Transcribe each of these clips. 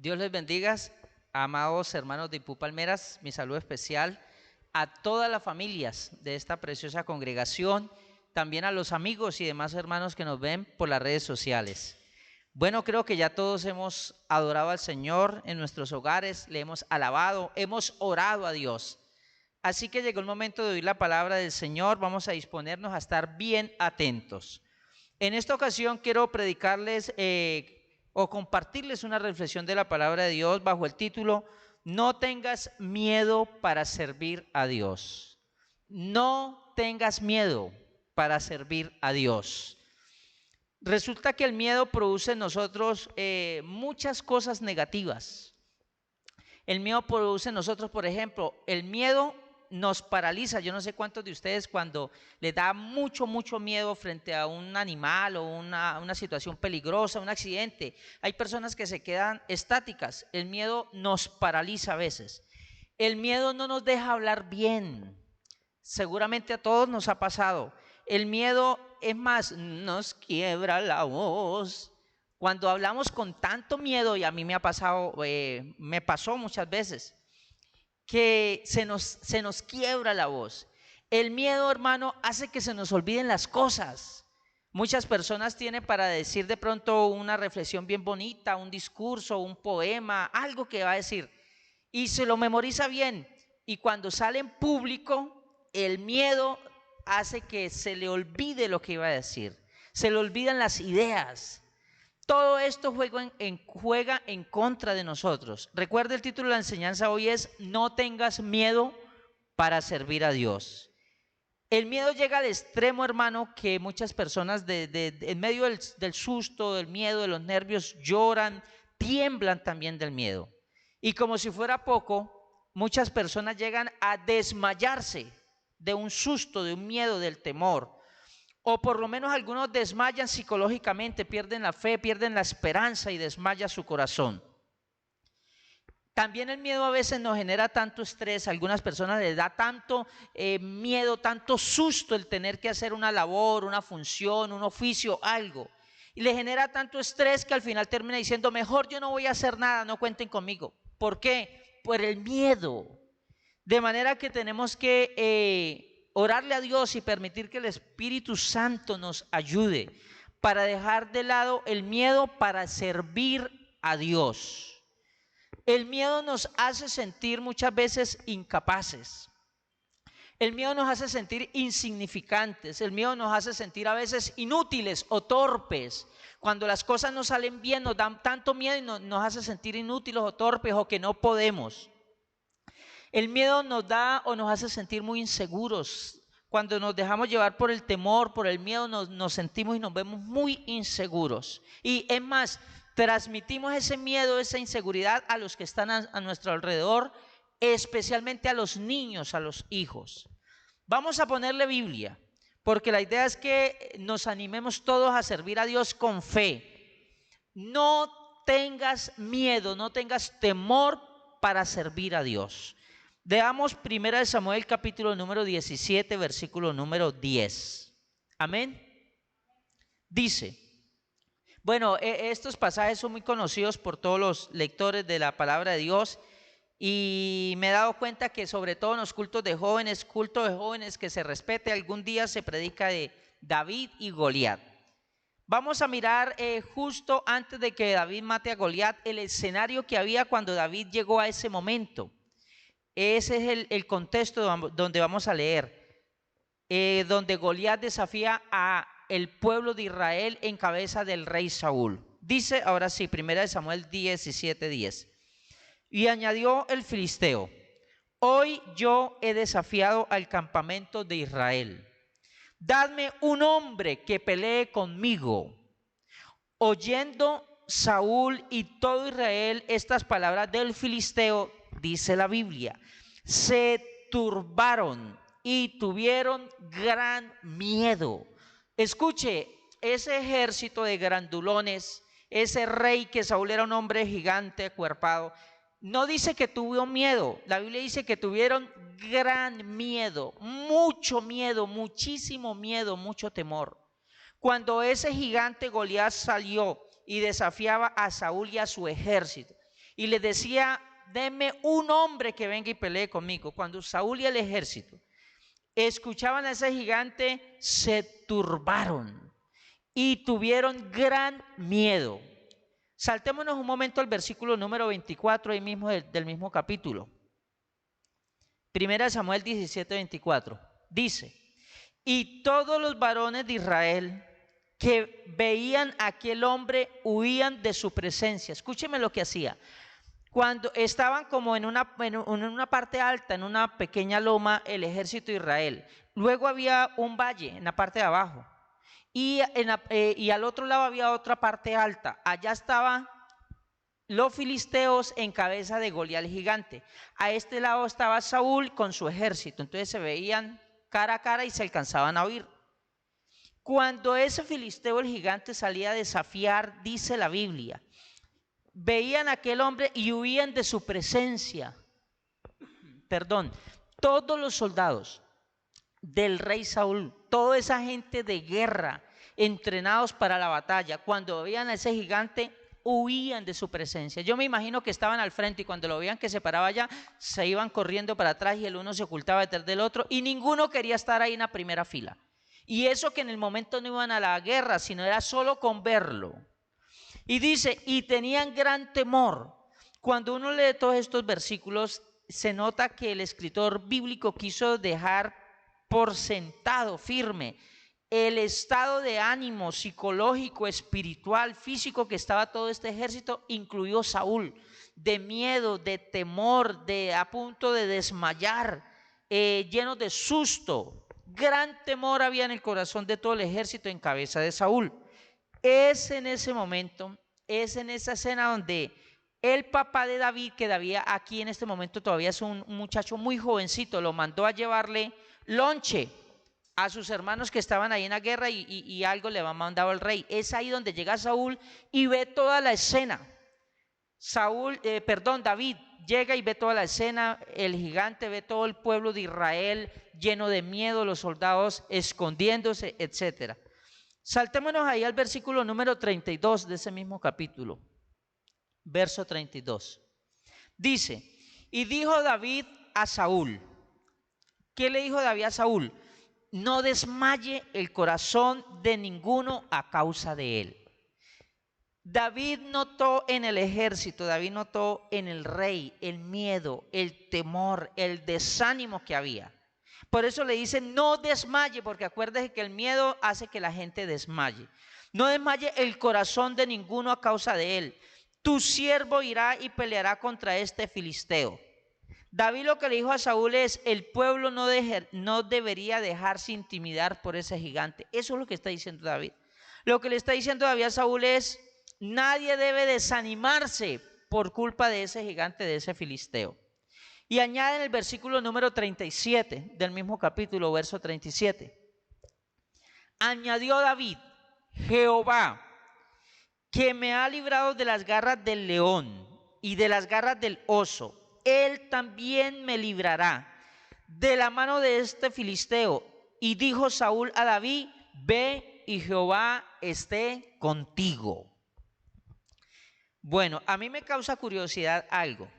Dios les bendiga, amados hermanos de Ipú Palmeras, mi saludo especial a todas las familias de esta preciosa congregación, también a los amigos y demás hermanos que nos ven por las redes sociales. Bueno, creo que ya todos hemos adorado al Señor en nuestros hogares, le hemos alabado, hemos orado a Dios. Así que llegó el momento de oír la palabra del Señor, vamos a disponernos a estar bien atentos. En esta ocasión quiero predicarles o compartirles una reflexión de la palabra de Dios bajo el título No tengas miedo para servir a Dios. No tengas miedo para servir a Dios. Resulta que el miedo produce en nosotros muchas cosas negativas. El miedo produce en nosotros, por ejemplo, el miedo nos paraliza. Yo no sé cuántos de ustedes cuando les da mucho miedo frente a un animal o una situación peligrosa, un accidente, hay personas que se quedan estáticas. El miedo nos paraliza a veces. El miedo no nos deja hablar bien. Seguramente a todos nos ha pasado. El miedo, es más, nos quiebra la voz. Cuando hablamos con tanto miedo, y a mí me pasó muchas veces, que se nos quiebra la voz. El miedo, hermano, hace que se nos olviden las cosas. Muchas personas tienen para decir de pronto una reflexión bien bonita, un discurso, un poema, algo que va a decir, y se lo memoriza bien. Y cuando sale en público, el miedo hace que se le olvide lo que iba a decir. Se le olvidan las ideas. Todo esto juega en contra de nosotros. Recuerda, el título de la enseñanza hoy es No tengas miedo para servir a Dios. El miedo llega al extremo, hermano, que muchas personas en medio del susto, del miedo, de los nervios, lloran, tiemblan también del miedo. Y como si fuera poco, muchas personas llegan a desmayarse de un susto, de un miedo, del temor. O por lo menos algunos desmayan psicológicamente, pierden la fe, pierden la esperanza y desmaya su corazón. También el miedo a veces nos genera tanto estrés, a algunas personas les da tanto miedo, tanto susto el tener que hacer una labor, una función, un oficio, algo. Y le genera tanto estrés que al final termina diciendo, mejor yo no voy a hacer nada, no cuenten conmigo. ¿Por qué? Por el miedo. De manera que tenemos que orarle a Dios y permitir que el Espíritu Santo nos ayude para dejar de lado el miedo para servir a Dios. El miedo nos hace sentir muchas veces incapaces. El miedo nos hace sentir insignificantes. El miedo nos hace sentir a veces inútiles o torpes. Cuando las cosas no salen bien nos dan tanto miedo y nos hace sentir inútiles o torpes o que no podemos. El miedo nos da o nos hace sentir muy inseguros. Cuando nos dejamos llevar por el temor, por el miedo, nos sentimos y nos vemos muy inseguros. Y es más, transmitimos ese miedo, esa inseguridad a los que están a nuestro alrededor, especialmente a los niños, a los hijos. Vamos a ponerle Biblia, porque la idea es que nos animemos todos a servir a Dios con fe. No tengas miedo, no tengas temor para servir a Dios. Veamos 1 Samuel capítulo número 17, versículo número 10. Amén. Dice, bueno, estos pasajes son muy conocidos por todos los lectores de la palabra de Dios y me he dado cuenta que sobre todo en los cultos de jóvenes que se respete, algún día se predica de David y Goliat. Vamos a mirar justo antes de que David mate a Goliat el escenario que había cuando David llegó a ese momento. Ese es el contexto donde vamos a leer, donde Goliat desafía a el pueblo de Israel en cabeza del rey Saúl. Dice ahora sí, 1 Samuel 17:10. Y añadió el filisteo, hoy yo he desafiado al campamento de Israel. Dadme un hombre que pelee conmigo. Oyendo Saúl y todo Israel estas palabras del filisteo, dice la Biblia, se turbaron y tuvieron gran miedo. Escuche, ese ejército de grandulones, ese rey que Saúl era un hombre gigante, acuerpado, no dice que tuvo miedo, la Biblia dice que tuvieron gran miedo, mucho miedo, muchísimo miedo, mucho temor. Cuando ese gigante Goliat salió y desafiaba a Saúl y a su ejército, y les decía: denme un hombre que venga y pelee conmigo. Cuando Saúl y el ejército escuchaban a ese gigante, se turbaron y tuvieron gran miedo. Saltémonos un momento al versículo número 24, ahí mismo del mismo capítulo. Primera de Samuel 17, 24. Dice: y todos los varones de Israel que veían a aquel hombre huían de su presencia. Escúcheme lo que hacía. Cuando estaban como en una parte alta, en una pequeña loma, el ejército de Israel. Luego había un valle en la parte de abajo. Y al otro lado había otra parte alta. Allá estaban los filisteos en cabeza de Goliat el gigante. A este lado estaba Saúl con su ejército. Entonces se veían cara a cara y se alcanzaban a oír. Cuando ese filisteo el gigante salía a desafiar, dice la Biblia, veían a aquel hombre y huían de su presencia. Todos los soldados del rey Saúl, toda esa gente de guerra, entrenados para la batalla, cuando veían a ese gigante, huían de su presencia. Yo me imagino que estaban al frente y cuando lo veían que se paraba allá, se iban corriendo para atrás y el uno se ocultaba detrás del otro y ninguno quería estar ahí en la primera fila. Y eso que en el momento no iban a la guerra, sino era solo con verlo. Y dice, y tenían gran temor. Cuando uno lee todos estos versículos, se nota que el escritor bíblico quiso dejar por sentado, firme, el estado de ánimo psicológico, espiritual, físico que estaba todo este ejército, incluyó Saúl, de miedo, de temor, a punto de desmayar, lleno de susto. Gran temor había en el corazón de todo el ejército en cabeza de Saúl. Es en ese momento, es en esa escena donde el papá de David, que David aquí en este momento todavía es un muchacho muy jovencito, lo mandó a llevarle lonche a sus hermanos que estaban ahí en la guerra y algo le va mandado al rey. Es ahí donde llega Saúl y ve toda la escena. David llega y ve toda la escena, el gigante, ve todo el pueblo de Israel lleno de miedo, los soldados escondiéndose, etcétera. Saltémonos ahí al versículo número 32 de ese mismo capítulo, verso 32. Dice, y dijo David a Saúl, ¿qué le dijo David a Saúl? No desmaye el corazón de ninguno a causa de él. David notó en el ejército, David notó en el rey el miedo, el temor, el desánimo que había. Por eso le dice no desmaye, porque acuérdese que el miedo hace que la gente desmaye. No desmaye el corazón de ninguno a causa de él. Tu siervo irá y peleará contra este filisteo. David lo que le dijo a Saúl es, el pueblo no debería dejarse intimidar por ese gigante. Eso es lo que está diciendo David. Lo que le está diciendo David a Saúl es, nadie debe desanimarse por culpa de ese gigante, de ese filisteo. Y añade en el versículo número 37 del mismo capítulo, verso 37. Añadió David, Jehová, que me ha librado de las garras del león y de las garras del oso, él también me librará de la mano de este filisteo. Y dijo Saúl a David, ve y Jehová esté contigo. Bueno, a mí me causa curiosidad algo.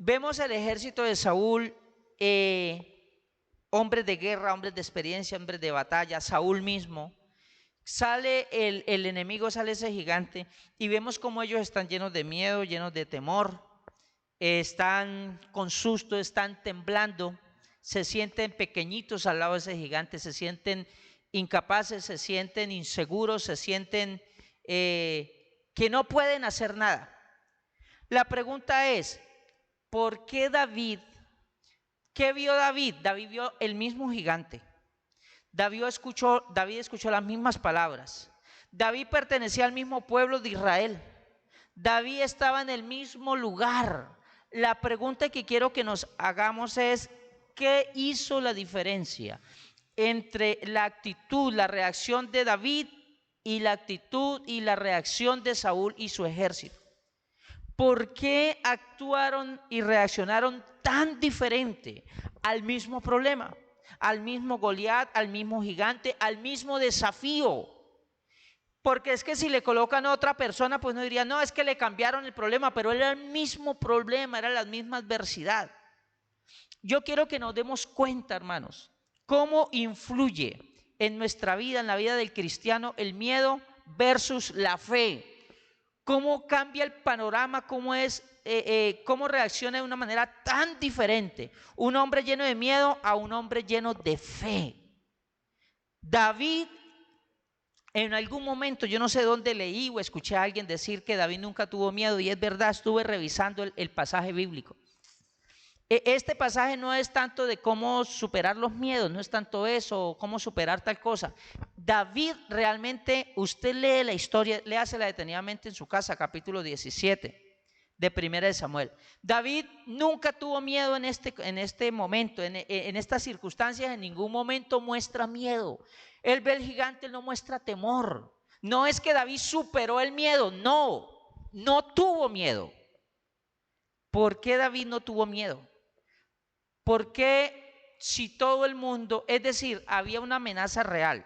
Vemos el ejército de Saúl, hombres de guerra, hombres de experiencia, hombres de batalla, Saúl mismo. Sale el enemigo, sale ese gigante y vemos cómo ellos están llenos de miedo, llenos de temor, están con susto, están temblando, se sienten pequeñitos al lado de ese gigante, se sienten incapaces, se sienten inseguros, se sienten que no pueden hacer nada. La pregunta es, ¿por qué David? ¿Qué vio David? David vio el mismo gigante. David escuchó las mismas palabras. David pertenecía al mismo pueblo de Israel. David estaba en el mismo lugar. La pregunta que quiero que nos hagamos es, ¿qué hizo la diferencia entre la actitud, la reacción de David y la actitud y la reacción de Saúl y su ejército? ¿Por qué actuaron y reaccionaron tan diferente al mismo problema, al mismo Goliat, al mismo gigante, al mismo desafío? Porque es que si le colocan a otra persona, pues no diría, no, es que le cambiaron el problema, pero era el mismo problema, era la misma adversidad. Yo quiero que nos demos cuenta, hermanos, cómo influye en nuestra vida, en la vida del cristiano, el miedo versus la fe. Cómo cambia el panorama, cómo reacciona de una manera tan diferente un hombre lleno de miedo a un hombre lleno de fe. David, en algún momento, yo no sé dónde leí o escuché a alguien decir que David nunca tuvo miedo, y es verdad, estuve revisando el pasaje bíblico. Este pasaje no es tanto de cómo superar los miedos, no es tanto eso, cómo superar tal cosa. David realmente, usted lee la historia, léasela detenidamente en su casa, capítulo 17 de Primera de Samuel. David nunca tuvo miedo en este momento, en estas circunstancias, en ningún momento muestra miedo. Él ve el gigante, él no muestra temor. No es que David superó el miedo, no tuvo miedo. ¿Por qué David no tuvo miedo? Porque si todo el mundo, es decir, había una amenaza real.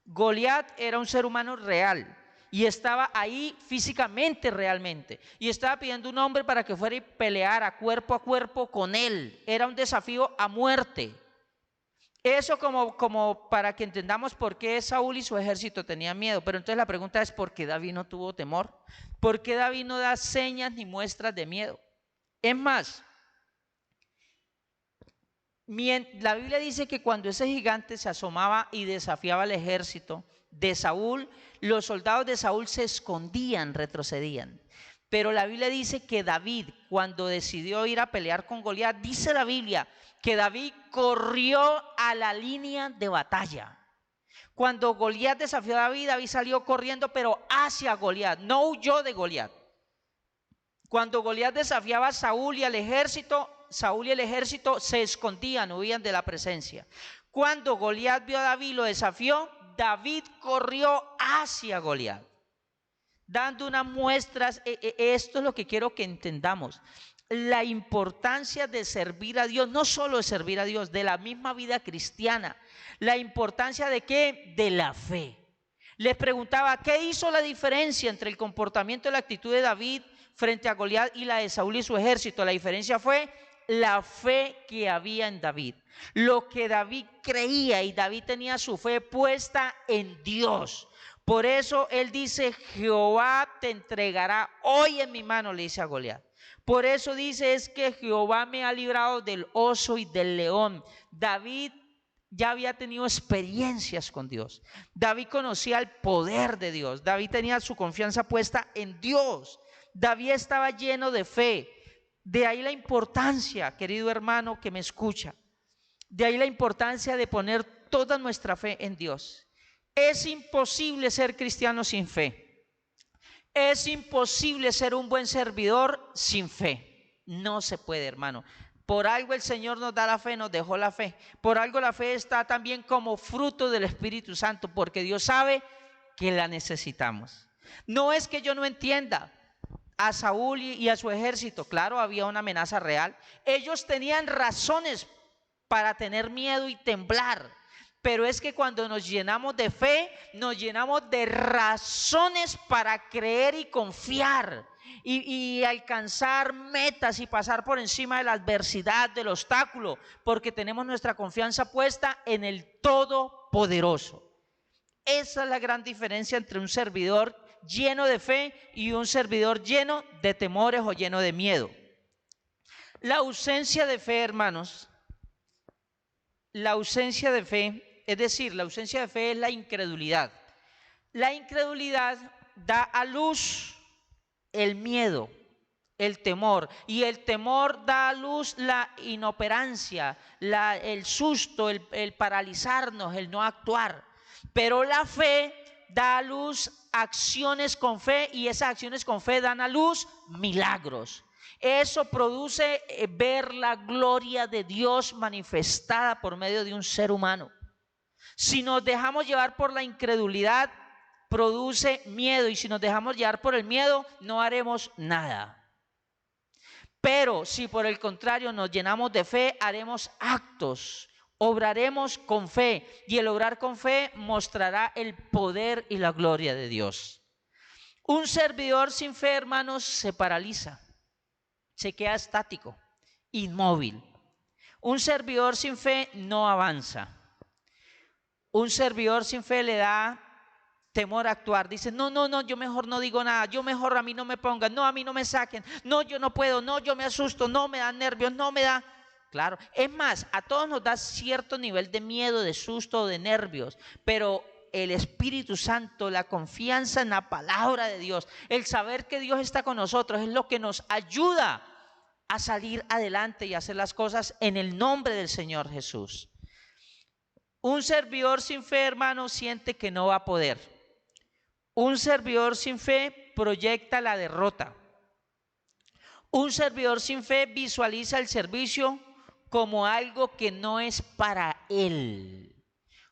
Goliat era un ser humano real y estaba ahí físicamente realmente, y estaba pidiendo un hombre para que fuera y peleara a cuerpo con él. Era un desafío a muerte. Eso como para que entendamos por qué Saúl y su ejército tenían miedo. Pero entonces la pregunta es, ¿por qué David no tuvo temor? ¿Por qué David no da señas ni muestras de miedo? Es más, la Biblia dice que cuando ese gigante se asomaba y desafiaba al ejército de Saúl, los soldados de Saúl se escondían, retrocedían. Pero la Biblia dice que David, cuando decidió ir a pelear con Goliat, dice la Biblia que David corrió a la línea de batalla. Cuando Goliat desafió a David, David salió corriendo, pero hacia Goliat, no huyó de Goliat. Cuando Goliat desafiaba a Saúl y al ejército, Saúl y el ejército se escondían, huían de la presencia. Cuando Goliat vio a David, lo desafió, David corrió hacia Goliat, dando unas muestras. Esto es lo que quiero que entendamos. La importancia de servir a Dios, no solo de servir a Dios, de la misma vida cristiana. La importancia de ¿qué? De la fe. Les preguntaba, ¿qué hizo la diferencia entre el comportamiento y la actitud de David frente a Goliat y la de Saúl y su ejército? La diferencia fue la fe que había en David, lo que David creía, y David tenía su fe puesta en Dios. Por eso él dice, Jehová te entregará hoy en mi mano, le dice a Goliat. Por eso dice, es que Jehová me ha librado del oso y del león. David ya había tenido experiencias con Dios. David conocía el poder de Dios. David tenía su confianza puesta en Dios. David estaba lleno de fe. De ahí la importancia, querido hermano que me escucha, de ahí la importancia de poner toda nuestra fe en Dios. Es imposible ser cristiano sin fe. Es imposible ser un buen servidor sin fe. No se puede, hermano. Por algo el Señor nos da la fe, nos dejó la fe. Por algo la fe está también como fruto del Espíritu Santo, porque Dios sabe que la necesitamos. No es que yo no entienda a Saúl y a su ejército. Claro, había una amenaza real. Ellos tenían razones para tener miedo y temblar. Pero es que cuando nos llenamos de fe, nos llenamos de razones para creer y confiar y alcanzar metas y pasar por encima de la adversidad, del obstáculo, porque tenemos nuestra confianza puesta en el Todopoderoso. Esa es la gran diferencia entre un servidor lleno de fe y un servidor lleno de temores o lleno de miedo. La ausencia de fe, hermanos, la ausencia de fe, es decir, la ausencia de fe es la incredulidad. La incredulidad da a luz el miedo, el temor, y el temor da a luz la inoperancia, el susto, el paralizarnos, el no actuar. Pero la fe da a luz acciones con fe, y esas acciones con fe dan a luz milagros. Eso produce ver la gloria de Dios manifestada por medio de un ser humano. Si nos dejamos llevar por la incredulidad, produce miedo, y si nos dejamos llevar por el miedo, no haremos nada. Pero si por el contrario nos llenamos de fe, haremos actos, Obraremos con fe, y el obrar con fe mostrará el poder y la gloria de Dios. Un servidor sin fe, hermanos, se paraliza, se queda estático, inmóvil. Un servidor sin fe no avanza. Un servidor sin fe le da temor a actuar. Dice, no, yo mejor no digo nada, yo mejor a mí no me pongan, no, a mí no me saquen, no, yo no puedo, no, yo me asusto, no, me dan nervios, no me da. Claro, es más, a todos nos da cierto nivel de miedo, de susto, de nervios, pero el Espíritu Santo, la confianza en la palabra de Dios, el saber que Dios está con nosotros es lo que nos ayuda a salir adelante y hacer las cosas en el nombre del Señor Jesús. Un servidor sin fe, hermano, siente que no va a poder. Un servidor sin fe proyecta la derrota. Un servidor sin fe visualiza el servicio como algo que no es para él.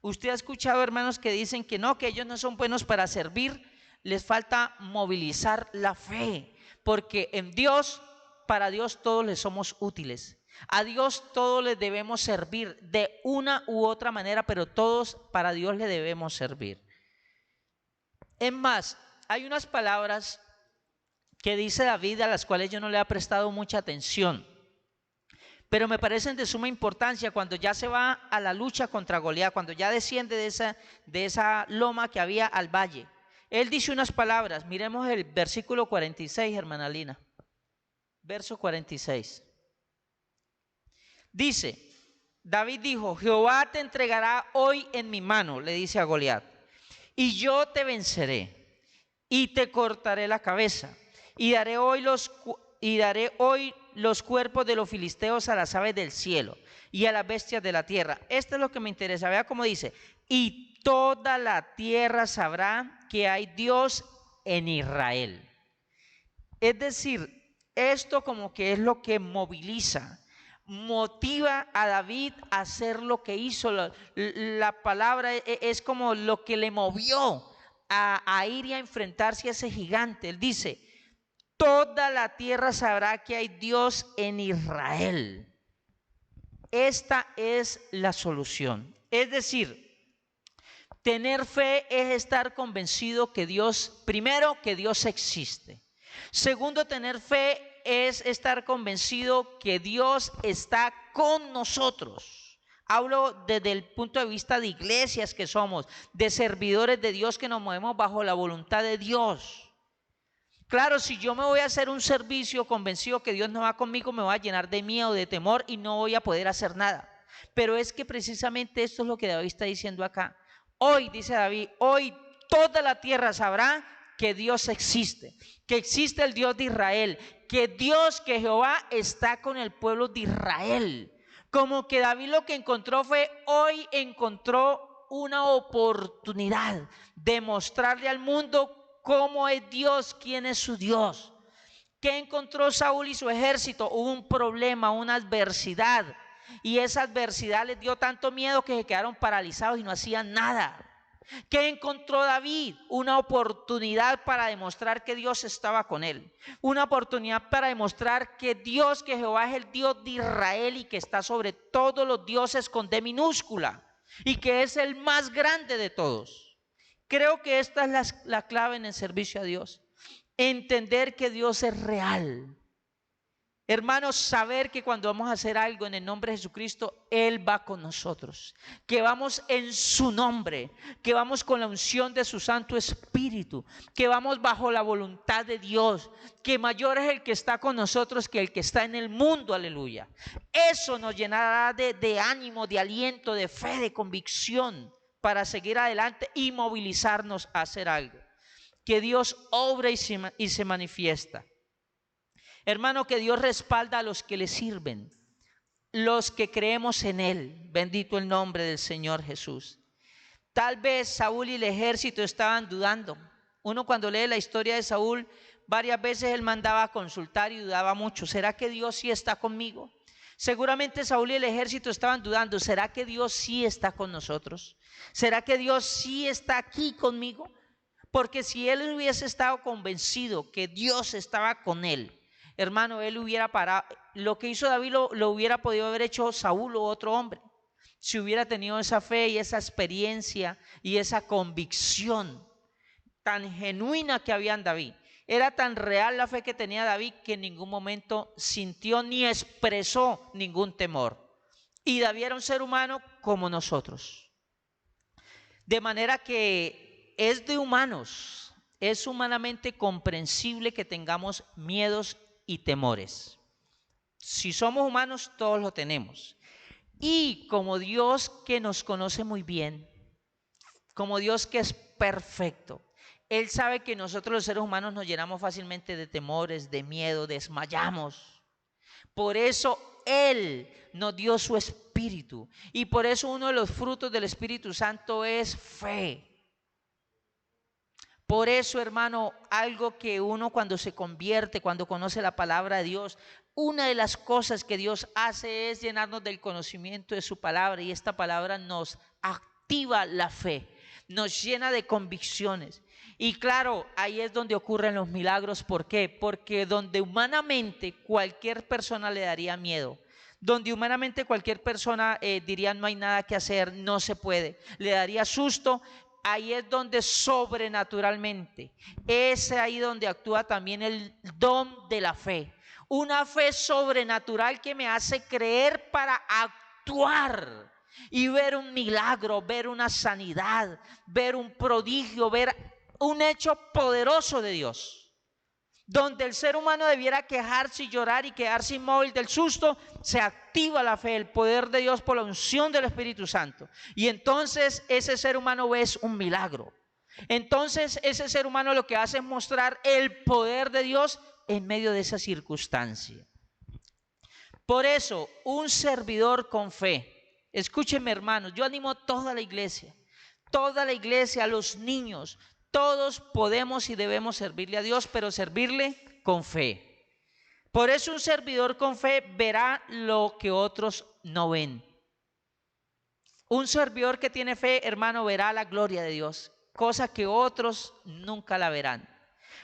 Usted ha escuchado, hermanos, que dicen que no, que ellos no son buenos para servir. Les falta movilizar la fe, porque en Dios, para Dios todos les somos útiles. A Dios todos le debemos servir de una u otra manera, pero todos para Dios le debemos servir. Es más, hay unas palabras que dice David a las cuales yo no le he prestado mucha atención, pero me parecen de suma importancia cuando ya se va a la lucha contra Goliat, cuando ya desciende de esa loma que había al valle. Él dice unas palabras, miremos el versículo 46, hermana Lina, verso 46. Dice, David dijo, Jehová te entregará hoy en mi mano, le dice a Goliat, y yo te venceré y te cortaré la cabeza y daré hoy los cuerpos de los filisteos a las aves del cielo y a las bestias de la tierra. Esto es lo que me interesa. Vea cómo dice, y toda la tierra sabrá que hay Dios en Israel. Es decir, esto como que es lo que moviliza, motiva a David a hacer lo que hizo. La palabra es como lo que le movió a ir y a enfrentarse a ese gigante. Él dice, toda la tierra sabrá que hay Dios en Israel. Esta es la solución. Es decir, tener fe es estar convencido que Dios, primero, que Dios existe. Segundo, tener fe es estar convencido que Dios está con nosotros. Hablo desde el punto de vista de iglesias que somos, de servidores de Dios que nos movemos bajo la voluntad de Dios. Claro, si yo me voy a hacer un servicio convencido que Dios no va conmigo, me va a llenar de miedo, de temor y no voy a poder hacer nada. Pero es que precisamente esto es lo que David está diciendo acá. Hoy, dice David, hoy toda la tierra sabrá que Dios existe, que existe el Dios de Israel, que Dios, que Jehová está con el pueblo de Israel. Como que David lo que encontró fue, hoy encontró una oportunidad de mostrarle al mundo cómo es Dios, quién es su Dios. ¿Qué encontró Saúl y su ejército? Hubo un problema, una adversidad, y esa adversidad les dio tanto miedo que se quedaron paralizados y no hacían nada. ¿Qué encontró David? Una oportunidad para demostrar que Dios estaba con él. Una oportunidad para demostrar que Dios, que Jehová es el Dios de Israel y que está sobre todos los dioses con D minúscula y que es el más grande de todos. Creo que esta es la clave en el servicio a Dios. Entender que Dios es real. Hermanos, saber que cuando vamos a hacer algo en el nombre de Jesucristo, Él va con nosotros, que vamos en su nombre, que vamos con la unción de su Santo Espíritu, que vamos bajo la voluntad de Dios, que mayor es el que está con nosotros que el que está en el mundo, aleluya. Eso nos llenará de ánimo, de aliento, de fe, de convicción para seguir adelante y movilizarnos a hacer algo. Que Dios obra y se manifiesta. Hermano, que Dios respalda a los que le sirven, los que creemos en Él. Bendito el nombre del Señor Jesús. Tal vez Saúl y el ejército estaban dudando. Uno cuando lee la historia de Saúl, varias veces él mandaba a consultar y dudaba mucho. ¿Será que Dios sí está conmigo? Seguramente Saúl y el ejército estaban dudando. ¿Será que Dios sí está con nosotros? ¿Será que Dios sí está aquí conmigo? Porque si él hubiese estado convencido que Dios estaba con él, hermano, él hubiera parado. Lo que hizo David lo hubiera podido haber hecho Saúl o otro hombre. si hubiera tenido esa fe y esa experiencia y esa convicción tan genuina que había en David. Era tan real la fe que tenía David que en ningún momento sintió ni expresó ningún temor. Y David era un ser humano como nosotros. De manera que es de humanos, es humanamente comprensible que tengamos miedos y temores. Si somos humanos, todos lo tenemos. Y como Dios que nos conoce muy bien, como Dios que es perfecto, Él sabe que nosotros los seres humanos nos llenamos fácilmente de temores, de miedo, desmayamos. Por eso Él nos dio su Espíritu. Y por eso uno de los frutos del Espíritu Santo es fe. Por eso, hermano, algo que uno cuando se convierte, cuando conoce la palabra de Dios, una de las cosas que Dios hace es llenarnos del conocimiento de su palabra, y esta palabra nos activa la fe, nos llena de convicciones. Y claro, ahí es donde ocurren los milagros. ¿Por qué? Porque donde humanamente cualquier persona le daría miedo, donde humanamente cualquier persona diría no hay nada que hacer, no se puede, le daría susto, ahí es donde sobrenaturalmente, es ahí donde actúa también el don de la fe. Una fe sobrenatural que me hace creer para actuar y ver un milagro, ver una sanidad, ver un prodigio, ver un hecho poderoso de Dios. Donde el ser humano debiera quejarse y llorar y quedarse inmóvil del susto, se activa la fe, el poder de Dios por la unción del Espíritu Santo. Y entonces ese ser humano ve un milagro. Entonces ese ser humano lo que hace es mostrar el poder de Dios en medio de esa circunstancia. Por eso, un servidor con fe, escúchenme hermanos, yo animo a toda la iglesia, a los niños. Todos podemos y debemos servirle a Dios, pero servirle con fe. Por eso un servidor con fe verá lo que otros no ven. Un servidor que tiene fe, hermano, verá la gloria de Dios, cosa que otros nunca la verán.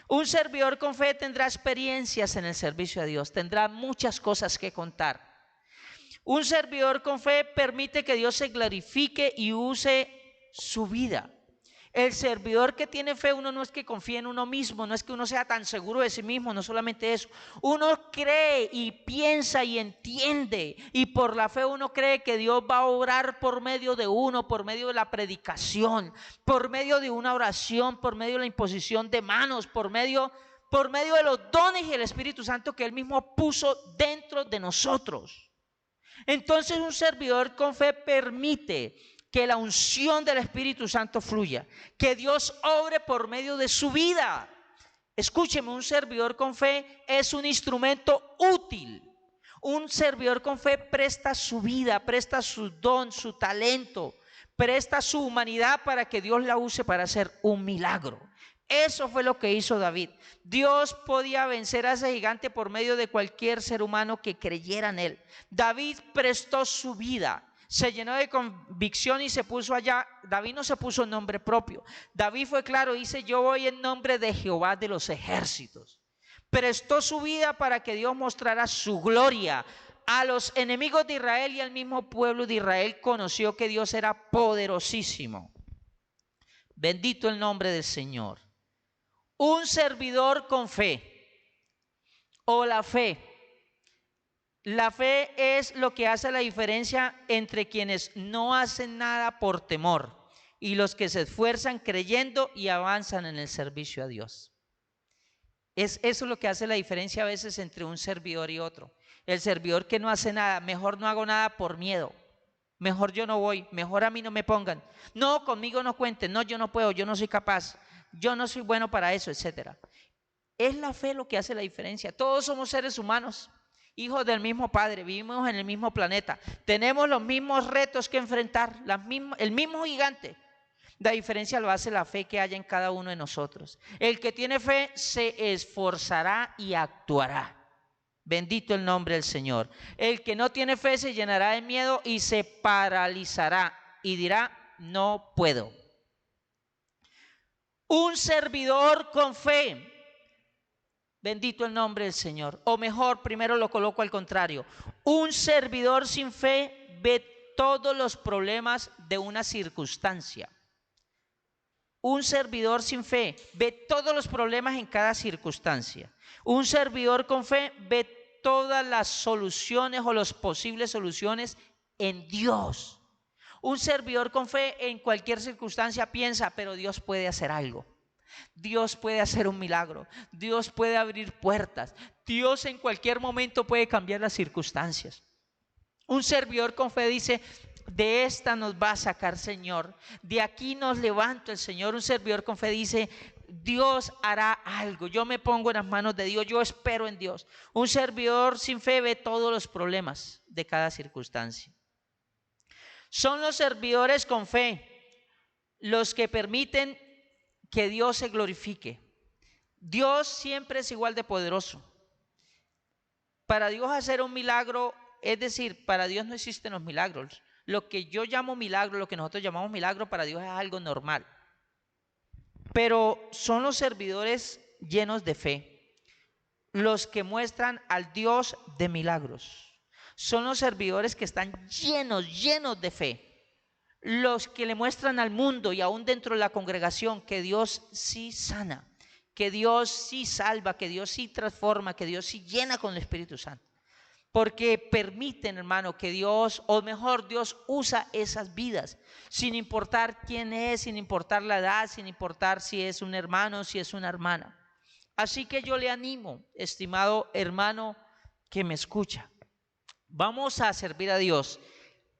Un servidor con fe tendrá experiencias en el servicio a Dios, tendrá muchas cosas que contar. Un servidor con fe permite que Dios se glorifique y use su vida. El servidor que tiene fe, uno no es que confíe en uno mismo, no es que uno sea tan seguro de sí mismo, no solamente eso. Uno cree y piensa y entiende, y por la fe uno cree que Dios va a obrar por medio de uno, por medio de la predicación, por medio de una oración, por medio de la imposición de manos, por medio de los dones y el Espíritu Santo que Él mismo puso dentro de nosotros. Entonces un servidor con fe permite que la unción del Espíritu Santo fluya, que Dios obre por medio de su vida. Escúcheme, un servidor con fe es un instrumento útil. Un servidor con fe presta su vida, presta su don, su talento, presta su humanidad para que Dios la use para hacer un milagro. Eso fue lo que hizo David. Dios podía vencer a ese gigante por medio de cualquier ser humano que creyera en él. David prestó su vida, se llenó de convicción y se puso allá. David no se puso en nombre propio. David fue claro, dice: yo voy en nombre de Jehová de los ejércitos. Prestó su vida para que Dios mostrara su gloria a los enemigos de Israel, y al mismo pueblo de Israel conoció que Dios era poderosísimo. Bendito el nombre del Señor. Un servidor con fe, o la fe. La fe es lo que hace la diferencia entre quienes no hacen nada por temor y los que se esfuerzan creyendo y avanzan en el servicio a Dios. Eso es lo que hace la diferencia a veces entre un servidor y otro. El servidor que no hace nada: mejor no hago nada por miedo, mejor yo no voy, mejor a mí no me pongan, no, conmigo no cuenten, no, yo no puedo, yo no soy capaz, yo no soy bueno para eso, etcétera. Es la fe lo que hace la diferencia. Todos somos seres humanos, hijos del mismo Padre, vivimos en el mismo planeta, tenemos los mismos retos que enfrentar, el mismo gigante. La diferencia lo hace la fe que haya en cada uno de nosotros. El que tiene fe se esforzará y actuará. Bendito el nombre del Señor. El que no tiene fe se llenará de miedo y se paralizará y dirá: no puedo. Un servidor con fe, bendito el nombre del Señor. O mejor, primero lo coloco al contrario: un servidor sin fe ve todos los problemas de una circunstancia. Un servidor sin fe ve todos los problemas en cada circunstancia. Un servidor con fe ve todas las soluciones o las posibles soluciones en Dios. Un servidor con fe en cualquier circunstancia piensa, pero Dios puede hacer algo. Dios puede hacer un milagro. Dios puede abrir puertas. Dios en cualquier momento puede cambiar las circunstancias. Un servidor con fe dice, de esta nos va a sacar Señor, de aquí nos levanta el Señor. Un servidor con fe dice, Dios hará algo, yo me pongo en las manos de Dios, yo espero en Dios. Un servidor sin fe ve todos los problemas de cada circunstancia. Son los servidores con fe los que permiten que Dios se glorifique. Dios siempre es igual de poderoso. Para Dios hacer un milagro, es decir, para Dios no existen los milagros. Lo que yo llamo milagro, lo que nosotros llamamos milagro, para Dios es algo normal. Pero son los servidores llenos de fe los que muestran al Dios de milagros. Son los servidores que están llenos de fe, los que le muestran al mundo y aún dentro de la congregación que Dios sí sana, que Dios sí salva, que Dios sí transforma, que Dios sí llena con el Espíritu Santo. Porque permiten, hermano, que Dios, o mejor, Dios usa esas vidas, sin importar quién es, sin importar la edad, sin importar si es un hermano, si es una hermana. Así que yo le animo, estimado hermano que me escucha, vamos a servir a Dios,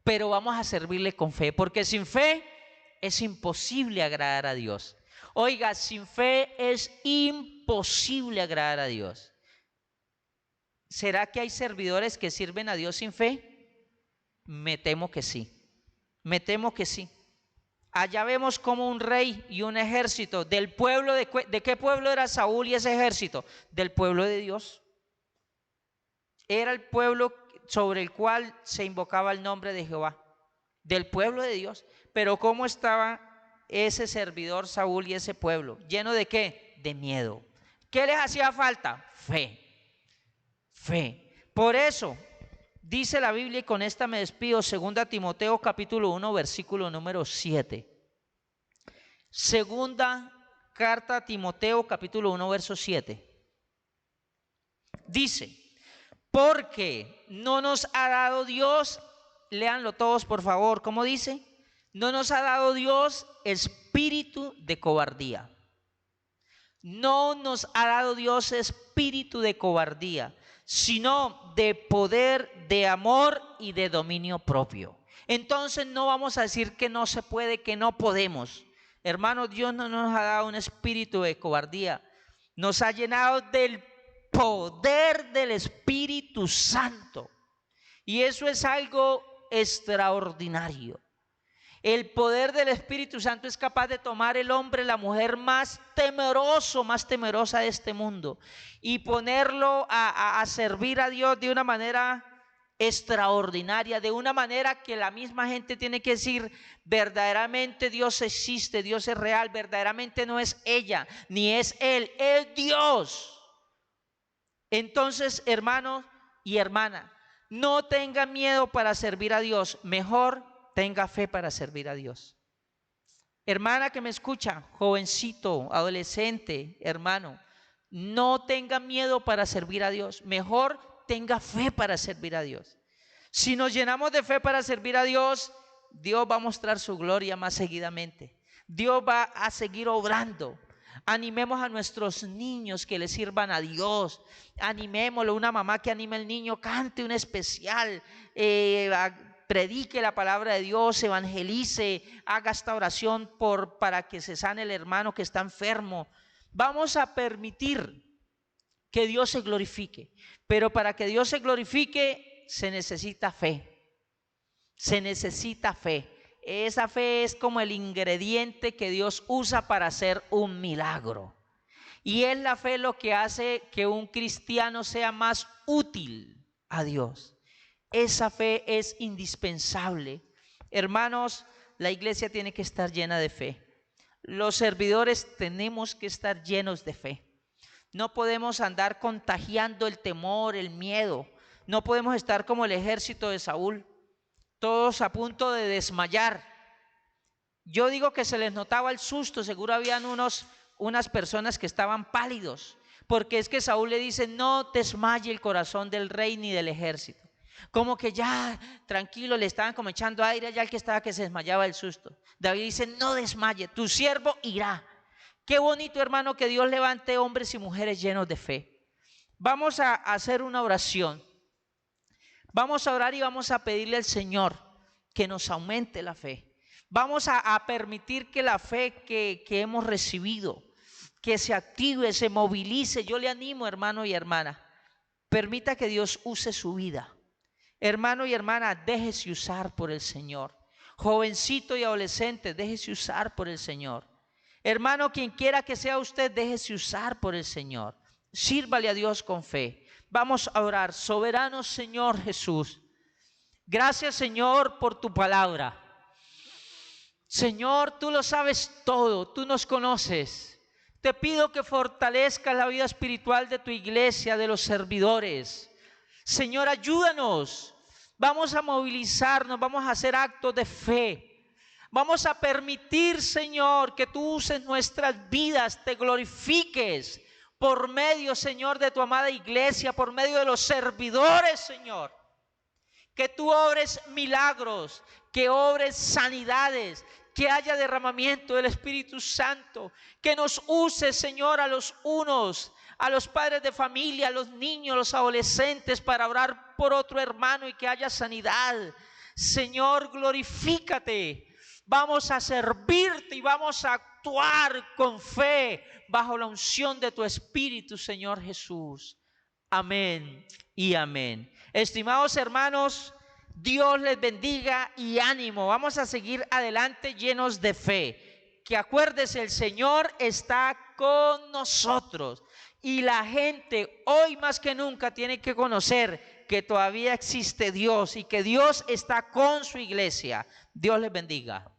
pero vamos a servirle con fe, porque sin fe es imposible agradar a Dios. Oiga, sin fe es imposible agradar a Dios. ¿Será que hay servidores que sirven a Dios sin fe? Me temo que sí, me temo que sí. Allá vemos como un rey y un ejército del pueblo, ¿de qué pueblo era Saúl y ese ejército? Del pueblo de Dios. Era el pueblo sobre el cual se invocaba el nombre de Jehová, del pueblo de Dios. Pero ¿cómo estaba ese servidor Saúl y ese pueblo? ¿Lleno de qué? De miedo. ¿Qué les hacía falta? Fe. Fe. Por eso dice la Biblia, y con esta me despido, 2 Timoteo capítulo 1 versículo número 7. Segunda carta a Timoteo capítulo 1 verso 7. Dice, porque no nos ha dado Dios, léanlo todos por favor, ¿cómo dice? No nos ha dado Dios espíritu de cobardía. No nos ha dado Dios espíritu de cobardía, sino de poder, de amor y de dominio propio. Entonces no vamos a decir que no se puede, que no podemos. Hermanos, Dios no nos ha dado un espíritu de cobardía. Nos ha llenado del poder del Espíritu Santo. Y eso es algo extraordinario. El poder del Espíritu Santo es capaz de tomar el hombre, la mujer más temeroso, más temerosa de este mundo y ponerlo a servir a Dios de una manera extraordinaria, de una manera que la misma gente tiene que decir, verdaderamente Dios existe, Dios es real, verdaderamente no es ella, ni es él, es Dios. Entonces, hermanos y hermanas, no tengan miedo para servir a Dios, mejor tenga fe para servir a Dios. Hermana que me escucha, jovencito, adolescente, hermano, no tenga miedo para servir a Dios, mejor tenga fe para servir a Dios. Si nos llenamos de fe para servir a Dios, Dios va a mostrar su gloria más seguidamente. Dios va a seguir obrando. Animemos a nuestros niños que le sirvan a Dios. Animémoslo, una mamá que anime al niño, cante un especial, predique la palabra de Dios, evangelice, haga esta oración para que se sane el hermano que está enfermo. Vamos a permitir que Dios se glorifique, pero para que Dios se glorifique se necesita fe, se necesita fe. Esa fe es como el ingrediente que Dios usa para hacer un milagro. Y es la fe lo que hace que un cristiano sea más útil a Dios. Esa fe es indispensable. Hermanos, la iglesia tiene que estar llena de fe. Los servidores tenemos que estar llenos de fe. No podemos andar contagiando el temor, el miedo. No podemos estar como el ejército de Saúl, todos a punto de desmayar. Yo digo que se les notaba el susto, seguro habían unas personas que estaban pálidos, porque es que Saúl le dice: no desmaye el corazón del rey ni del ejército. Como que ya, tranquilo, le estaban como echando aire ya al que estaba que se desmayaba del susto. David dice: no desmaye, tu siervo irá. Qué bonito, hermano, que Dios levante hombres y mujeres llenos de fe. Vamos a hacer una oración. Vamos a orar y vamos a pedirle al Señor que nos aumente la fe. Vamos a permitir que la fe que hemos recibido, que se active, se movilice. Yo le animo, hermano y hermana, permita que Dios use su vida. Hermano y hermana, déjese usar por el Señor. Jovencito y adolescente, déjese usar por el Señor. Hermano, quien quiera que sea usted, déjese usar por el Señor. Sírvale a Dios con fe. Vamos a orar. Soberano Señor Jesús, gracias, Señor, por tu palabra. Señor, tú lo sabes todo, tú nos conoces. Te pido que fortalezcas la vida espiritual de tu iglesia, de los servidores. Señor, ayúdanos. Vamos a movilizarnos, vamos a hacer actos de fe. Vamos a permitir, Señor, que tú uses nuestras vidas, te glorifiques por medio, Señor, de tu amada iglesia, por medio de los servidores, Señor. Que tú obres milagros, que obres sanidades, que haya derramamiento del Espíritu Santo, que nos use, Señor, a los unos, a los padres de familia, a los niños, los adolescentes, para orar por otro hermano y que haya sanidad. Señor, glorifícate. Vamos a servirte y vamos a actuar con fe bajo la unción de tu Espíritu, Señor Jesús. Amén y amén. Estimados hermanos, Dios les bendiga y ánimo. Vamos a seguir adelante llenos de fe. Que acuérdese, el Señor está con nosotros. Y la gente hoy más que nunca tiene que conocer que todavía existe Dios y que Dios está con su iglesia. Dios les bendiga.